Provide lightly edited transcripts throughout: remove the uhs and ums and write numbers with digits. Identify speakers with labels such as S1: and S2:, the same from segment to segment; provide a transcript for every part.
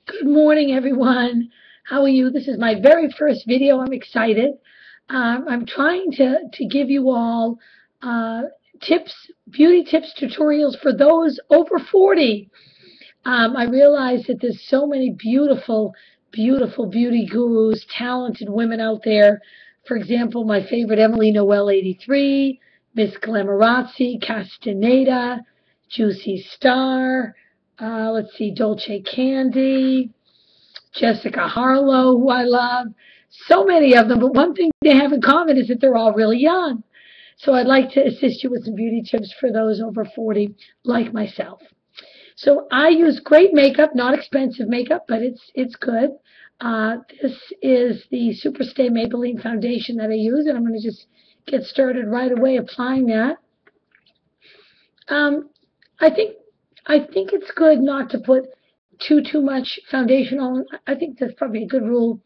S1: Good morning, everyone. How are you? This is my very first video. I'm excited. I'm trying to give you all uh, tips, beauty tips, tutorials for those over 40. I realize that there's so many beautiful, beautiful beauty gurus, talented women out there. For example, my favorite Emily Noel 83, Miss Glamorazzi, Castaneda, Juicy Star. Let's see, Dolce Candy, Jessica Harlow, who I love. So many of them, but one thing they have in common is that they're all really young. So I'd like to assist you with some beauty tips for those over 40, like myself. So I use great makeup, not expensive makeup, but it's good. This is the Superstay Maybelline foundation that I use, and I'm going to just get started right away applying that. Um, I think I think it's good not to put too much foundation on. I think that's probably a good rule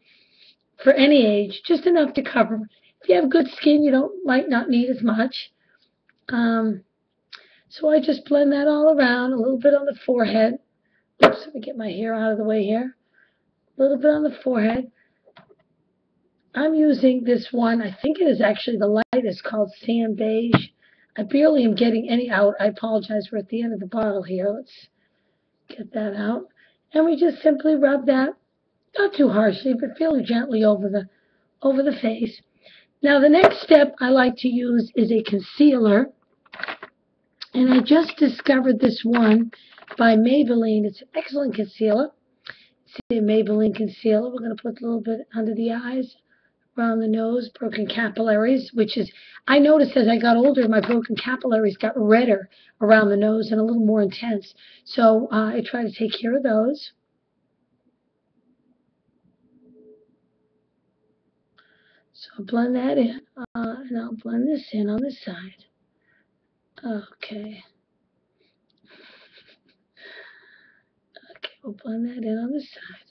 S1: for any age, just enough to cover. If you have good skin, you don't might not need as much. Um, so I just blend that all around, a little bit on the forehead. Oops, let me get my hair out of the way here. A little bit on the forehead. I'm using this one. I think it is actually the lightest, called Sand Beige. I barely am getting any out. I apologize. We're at the end of the bottle here. Let's get that out. And we just simply rub that, not too harshly, but fairly gently over the face. Now the next step I like to use is a concealer. And I just discovered this one by Maybelline. It's an excellent concealer. See a Maybelline concealer. We're going to put a little bit under the eyes, around the nose, broken capillaries, which is, I noticed as I got older, my broken capillaries got redder around the nose and a little more intense. So I try to take care of those. So I'll blend that in, and I'll blend this in on this side. Okay. Okay, we'll blend that in on this side.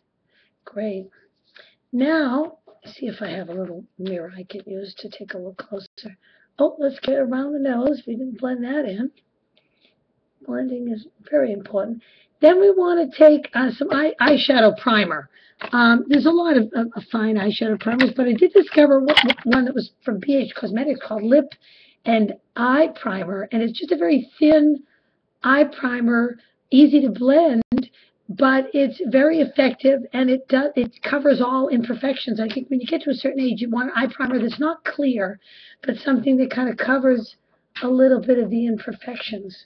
S1: Great. Now, see if I have a little mirror I can use to take a look closer. Oh, let's get around the nose. We didn't blend that in. Blending is very important. Then we want to take some eyeshadow primer. There's a lot of fine eyeshadow primers, but I did discover one that was from BH Cosmetics called Lip and Eye Primer, and it's just a very thin eye primer, easy to blend, but it's very effective, and it covers all imperfections. I think when you get to a certain age, you want an eye primer that's not clear, but something that kind of covers a little bit of the imperfections.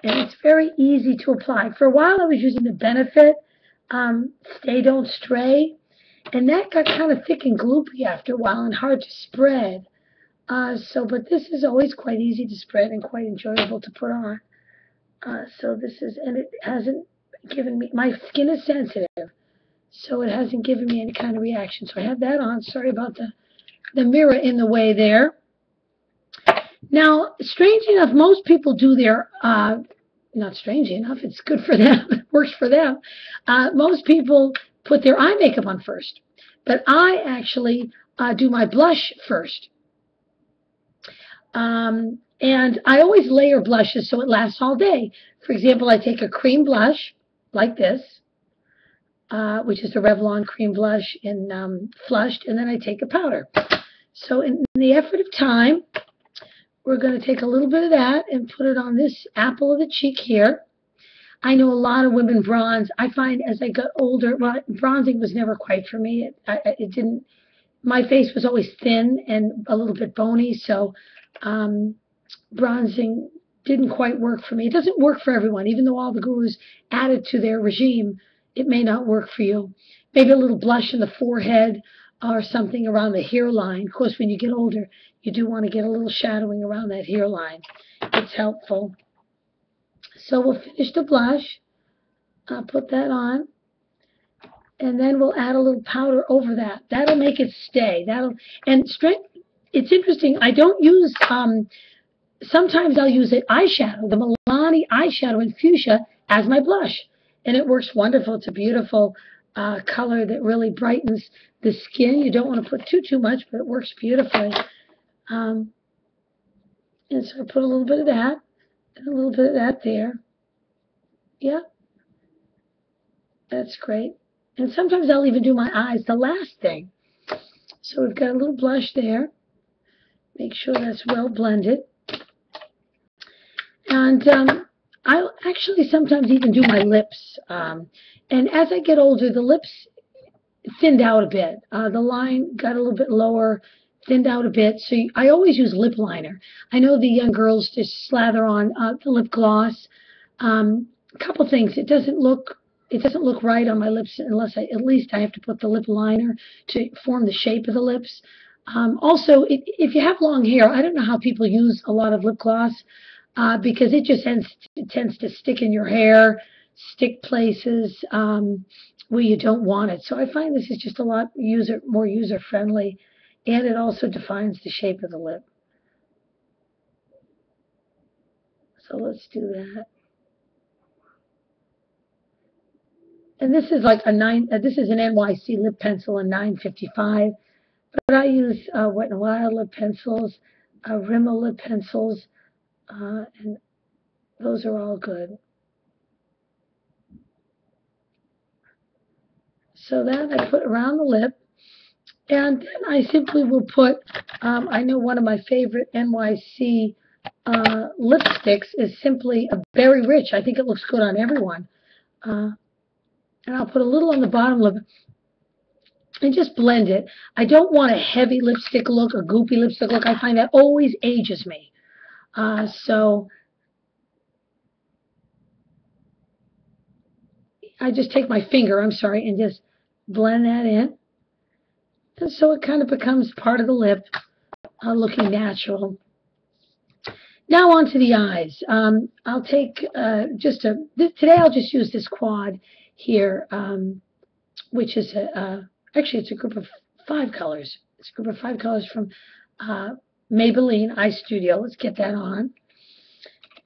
S1: And it's very easy to apply. For a while, I was using the Benefit Stay Don't Stray, and that got kind of thick and gloopy after a while and hard to spread. But this is always quite easy to spread and quite enjoyable to put on. So this is, and it hasn't given me, my skin is sensitive, so it hasn't given me any kind of reaction. So I have that on. Sorry about the mirror in the way there. Now, strange enough, most people do their, not strange enough, it's good for them, it works for them. Most people put their eye makeup on first, but I actually do my blush first. And I always layer blushes so it lasts all day. For example, I take a cream blush like this, which is the Revlon cream blush in Flushed, and then I take a powder. So in the effort of time, we're going to take a little bit of that and put it on this apple of the cheek here. I know a lot of women bronze. I find as I got older, well, bronzing was never quite for me. It didn't. My face was always thin and a little bit bony, so bronzing didn't quite work for me. It doesn't work for everyone, even though all the gurus added to their regime. It may not work for you. Maybe a little blush in the forehead or something around the hairline. Of course, when you get older, you do want to get a little shadowing around that hairline. It's helpful. So we'll finish the blush. I'll put that on. And then we'll add a little powder over that. That'll make it stay. It's interesting. I don't use, sometimes I'll use an eyeshadow, the Milani eyeshadow in fuchsia as my blush. And it works wonderful. It's a beautiful color that really brightens the skin. You don't want to put too much, but it works beautifully. And so I put a little bit of that and a little bit of that there. Yeah. That's great. And sometimes I'll even do my eyes the last thing. So we've got a little blush there. Make sure that's well blended. And I'll actually sometimes even do my lips. And as I get older, the lips thinned out a bit. The line got a little bit lower, thinned out a bit. So I always use lip liner. I know the young girls just slather on the lip gloss. A couple things. It doesn't look right on my lips unless at least I have to put the lip liner to form the shape of the lips. Also, if you have long hair, I don't know how people use a lot of lip gloss because it just tends to stick in your hair, stick places where you don't want it. So I find this is just a lot more user-friendly, and it also defines the shape of the lip. So let's do that. And this is like this is an NYC lip pencil in 955. But I use Wet n Wild lip pencils, Rimmel lip pencils, and those are all good. So that I put around the lip, and then I simply will put, I know one of my favorite NYC lipsticks is simply a Berry Rich. I think it looks good on everyone. And I'll put a little on the bottom lip and just blend it. I don't want a heavy lipstick look, a goopy lipstick look. I find that always ages me. So I just take my finger, and just blend that in. And so it kind of becomes part of the lip, looking natural. Now on to the eyes. I'll take today I'll just use this quad here, which is actually it's a group of 5 colors. It's a group of 5 colors from Maybelline Eye Studio. Let's get that on.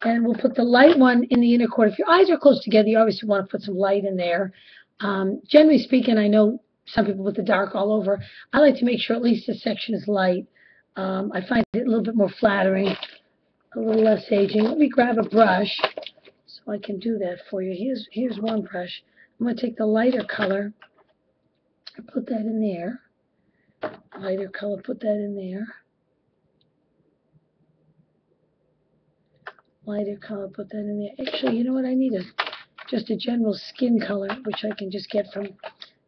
S1: And we'll put the light one in the inner corner. If your eyes are close together, you obviously want to put some light in there. Generally speaking, I know some people put the dark all over. I like to make sure at least this section is light. I find it a little bit more flattering, a little less aging. Let me grab a brush so I can do that for you. Here's one brush. I'm going to take the lighter color and put that in there. Lighter color, put that in there. Lighter color, put that in there. Actually, you know what? I need just a general skin color, which I can just get from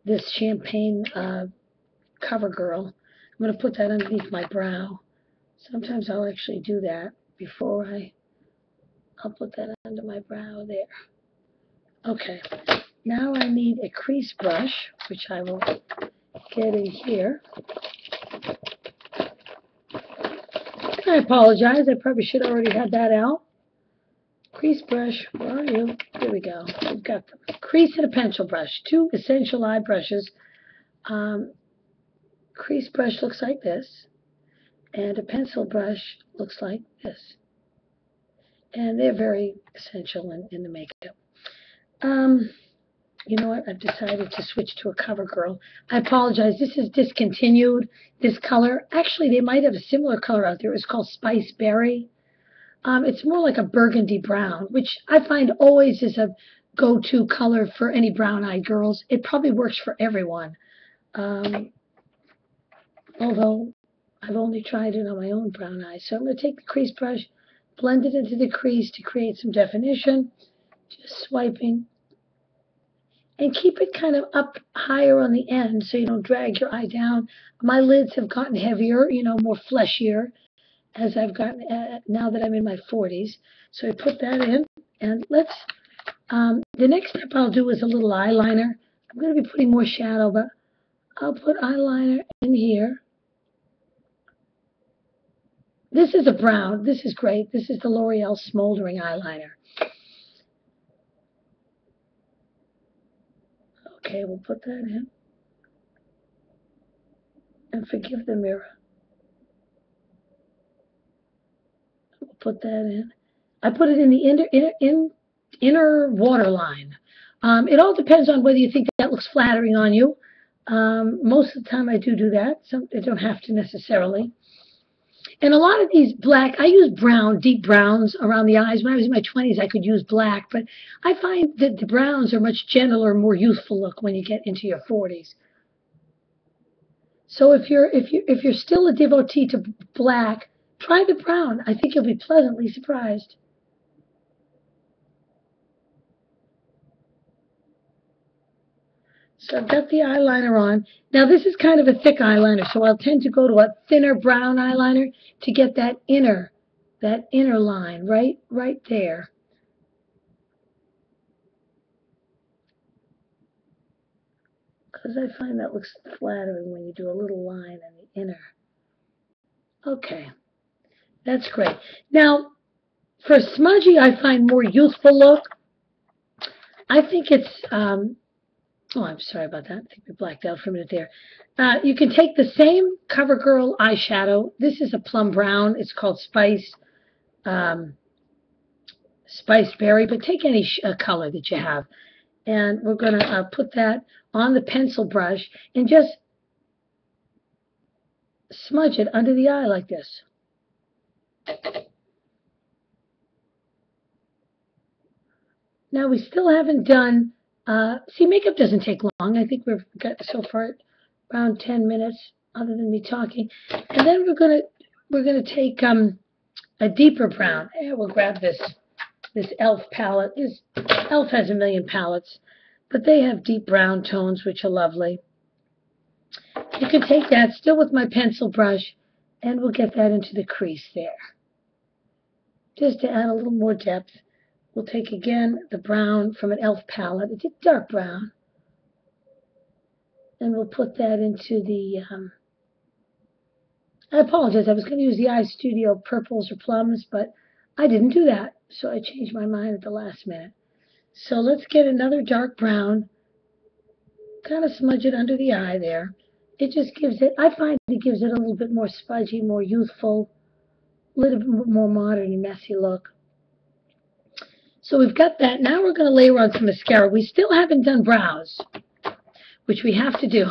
S1: this Champagne CoverGirl. I'm going to put that underneath my brow. Sometimes I'll actually do that before I'll put that under my brow there. Okay. Now I need a crease brush, which I will get in here. I apologize. I probably should already have that out. Crease brush, where are you? There we go. We've got the crease and a pencil brush, 2 essential eye brushes. Crease brush looks like this, and a pencil brush looks like this. And they're very essential in the makeup. You know what? I've decided to switch to a CoverGirl. I apologize. This is discontinued, this color. Actually, they might have a similar color out there. It's called Spice Berry. It's more like a burgundy brown, which I find always is a go-to color for any brown-eyed girls. It probably works for everyone. Although I've only tried it on my own brown eyes. So I'm going to take the crease brush, blend it into the crease to create some definition. Just swiping. And keep it kind of up higher on the end so you don't drag your eye down. My lids have gotten heavier, more fleshier as I've gotten, now that I'm in my 40s. So I put that in. And let's, the next step I'll do is a little eyeliner. I'm going to be putting more shadow, but I'll put eyeliner in here. This is a brown. This is great. This is the L'Oreal Smoldering Eyeliner. Okay, we'll put that in. And forgive the mirror. We'll put that in. I put it in the inner waterline. It all depends on whether you think that looks flattering on you. Most of the time I do that. I don't have to necessarily. And a lot of these black, I use brown, deep browns around the eyes. When I was in my 20s, I could use black, but I find that the browns are much gentler, more youthful look when you get into your 40s. So if you're still a devotee to black, try the brown. I think you'll be pleasantly surprised. So I've got the eyeliner on. Now this is kind of a thick eyeliner, so I'll tend to go to a thinner brown eyeliner to get that inner line right there. Because I find that looks flattering when you do a little line in the inner. Okay, that's great. Now, for smudgy, I find more youthful look. I think it's, oh, I'm sorry about that. I think we blacked out for a minute there. You can take the same CoverGirl eyeshadow. This is a plum brown. It's called Spice Berry, but take any color that you have. And we're going to put that on the pencil brush and just smudge it under the eye like this. Now we still haven't done, see, makeup doesn't take long. I think we've got so far around 10 minutes other than me talking. And then we're gonna take a deeper brown. And we'll grab this e.l.f. palette. This e.l.f. has a million palettes, but they have deep brown tones, which are lovely. You can take that, still with my pencil brush, and we'll get that into the crease there. Just to add a little more depth, we'll take again the brown from an e.l.f. palette. It's a dark brown. And we'll put that into the, I apologize, I was going to use the iStudio purples or plums, but I didn't do that. So I changed my mind at the last minute. So let's get another dark brown, kind of smudge it under the eye there. It just gives it, I find it gives it a little bit more smudgy, more youthful, a little bit more modern and messy look. So we've got that. Now we're going to layer on some mascara. We still haven't done brows, which we have to do.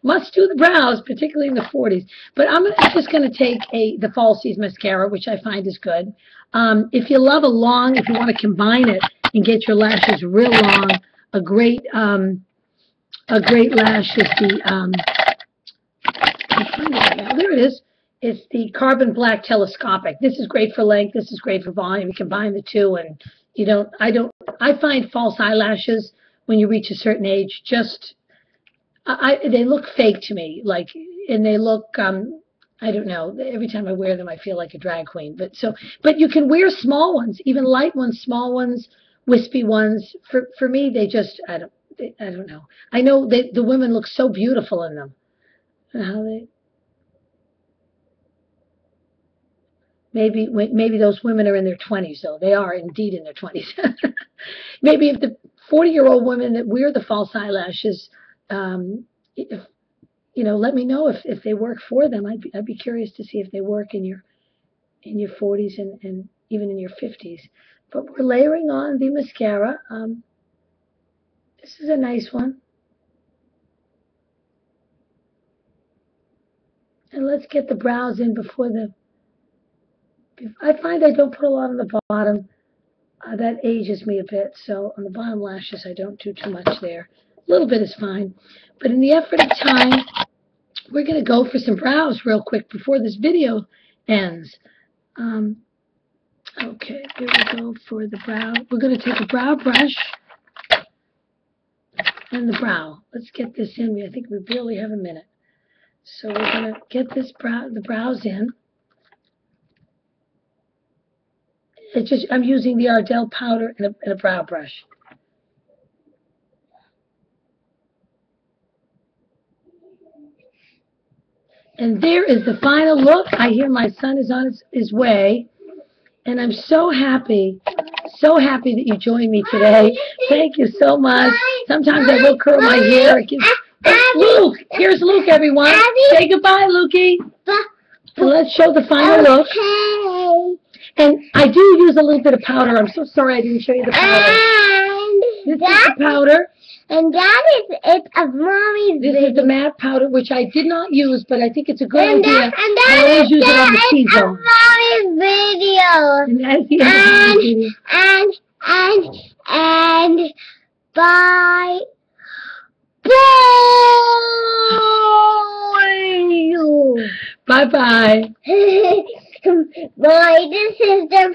S1: Must do the brows, particularly in the 40s. But I'm just going to take the Falsies mascara, which I find is good. If you love if you want to combine it and get your lashes real long, a great lash is there it is. It's the Carbon Black Telescopic. This is great for length. This is great for volume. You combine the two, and I find false eyelashes when you reach a certain age they look fake to me. And they look, I don't know. Every time I wear them, I feel like a drag queen. But you can wear small ones, even light ones, small ones, wispy ones. For me, they just, I don't know. I know the women look so beautiful in them. Maybe those women are in their 20s, though. They are indeed in their 20s. Maybe if the 40-year-old women that wear the false eyelashes, let me know if they work for them. I'd be curious to see if they work in your 40s and even in your 50s. But we're layering on the mascara. This is a nice one. And let's get the brows in before I find I don't put a lot on the bottom. That ages me a bit, so on the bottom lashes I don't do too much there. A little bit is fine. But in the effort of time, we're going to go for some brows real quick before this video ends. Okay, here we go for the brow. We're going to take a brow brush and the brow. Let's get this in. I think we barely have a minute. So we're going to get the brows in. I'm using the Ardell powder and a brow brush. And there is the final look. I hear my son is on his way. And I'm so happy that you joined me today. Thank you so much. Sometimes I will curl my hair. Luke! Here's Luke, everyone. Say goodbye, Lukey. And let's show the final look. And I do use a little bit of powder. I'm so sorry I didn't show you the powder. This is the powder.
S2: And it's a mommy's
S1: This
S2: video.
S1: is the matte powder, which I did not use, but I think it's a good
S2: And
S1: idea.
S2: that
S1: I always use it on the
S2: is
S1: T-zone.
S2: a mommy's video.
S1: And that's the other video.
S2: And bye.
S1: Bye-bye.
S2: Bye. This is the